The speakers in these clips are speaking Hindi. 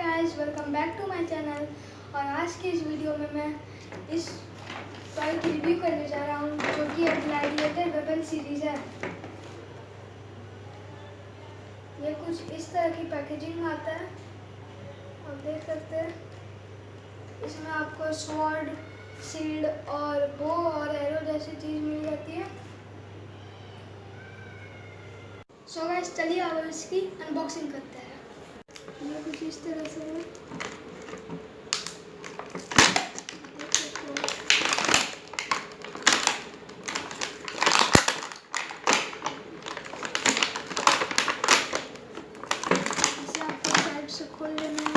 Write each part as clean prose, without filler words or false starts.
Guys, welcome back to my channel. और आज की इस वीडियो में मैं इस टॉय की रिव्यू करने जा रहा हूँ जो कि एक ग्लैडिएटर वेपन सीरीज है। ये कुछ इस तरह की पैकेजिंग में आता है, आप देख सकते हैं। इसमें आपको स्वॉर्ड, शील्ड और बो और एरो जैसी चीज़ मिल जाती है। सो गाइस, चलिए अब इसकी अनबॉक्सिंग करते हैं। ये कुछ इस तरह से है। इसे आपको साइड से खोल लेना है।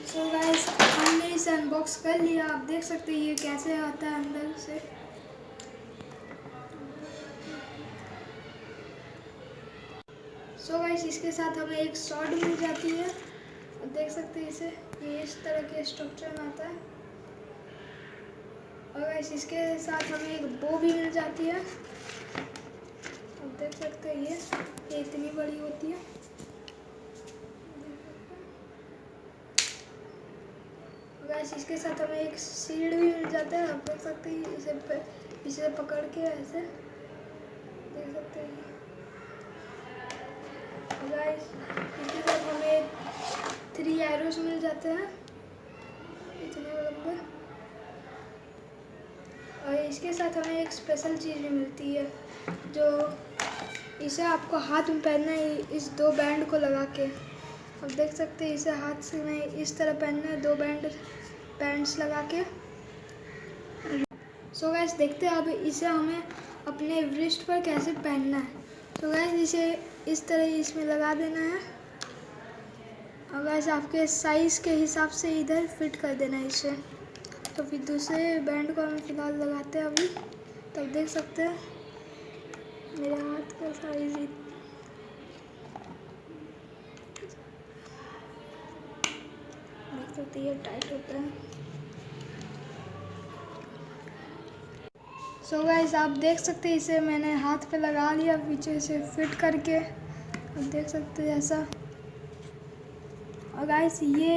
सो गाइस, हमने इसे अनबॉक्स कर लिया। आप देख सकते हैं ये कैसे आता है अंदर से। सो गाइस, इसके साथ हमें एक शॉर्ट मिल जाती है। आप देख सकते हैं इसे, ये इस तरह के स्ट्रक्चर में आता है। और गाइस, इसके साथ हमें एक बो भी मिल जाती है। आप देख सकते हैं ये इतनी बड़ी होती है। गाइस, इसके साथ हमें एक शील्ड भी मिल जाता है। आप देख सकते हैं इसे पकड़ के ऐसे देख सकते हैं। गाइस, इसके साथ हमें 3 एरोस मिल जाते हैं, इतने लंबे। और इसके साथ हमें एक स्पेशल चीज़ भी मिलती है, जो इसे आपको हाथ में पहनना है, इस 2 बैंड को लगा के। आप देख सकते हैं इसे हाथ से में इस तरह पहनना है, 2 बैंड्स लगा के। सो गाइस, देखते हैं अब इसे हमें अपने रिस्ट पर कैसे पहनना है। तो गाइस, इसे इस तरह इसमें लगा देना है। और गाइस, आपके साइज़ के हिसाब से इधर फिट कर देना है इसे। तो फिर दूसरे बैंड को हम फिलहाल लगाते हैं अभी। तब देख सकते हैं मेरे हाथ का साइज देख सकते हैं, ये टाइट होता है। सो गाइस, आप देख सकते हैं इसे मैंने हाथ पे लगा लिया पीछे से फिट करके। आप देख सकते हैं ऐसा। और गाइस, ये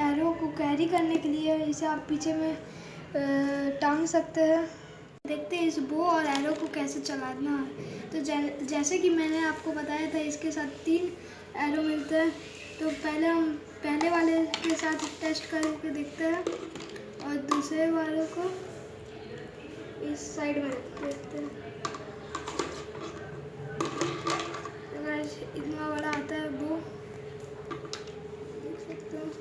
एरो को कैरी करने के लिए इसे आप पीछे में टांग सकते हैं। देखते हैं इस बो और एरो को कैसे चलाना है। तो जैसे कि मैंने आपको बताया था, इसके साथ 3 एरो मिलते हैं। तो पहले हम पहले वाले के साथ टेस्ट करके देखते हैं और दूसरे वाले को इस साइड में देखते हैं। तो गाइस, इतना बड़ा आता है वो, देख सकते हैं।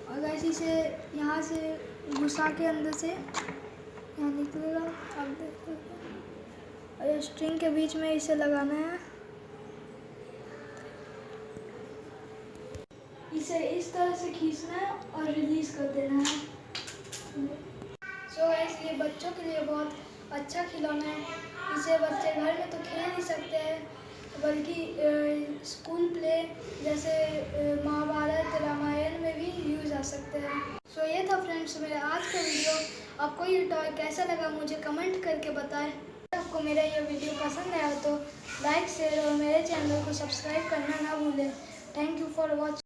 और गाइस, इसे यहाँ से घुसा के अंदर से यहाँ निकलेगा, आप देख सकते हैं। और ये स्ट्रिंग के बीच में इसे लगाना है। इसे इस तरह से खींचना है और रिलीज कर देना है। सो गाइस, ये बच्चों के लिए बहुत अच्छा खिलौना है। इसे बच्चे घर में तो खेल नहीं सकते हैं, बल्कि स्कूल प्ले जैसे महाभारत रामायण में भी यूज आ सकते हैं। सो ये था फ्रेंड्स मेरा आज का वीडियो। आपको ये टॉय कैसा लगा मुझे कमेंट करके बताएं। आपको मेरा ये वीडियो पसंद आया तो लाइक, शेयर और मेरे चैनल को सब्सक्राइब करना ना भूलें। Thank you for watching.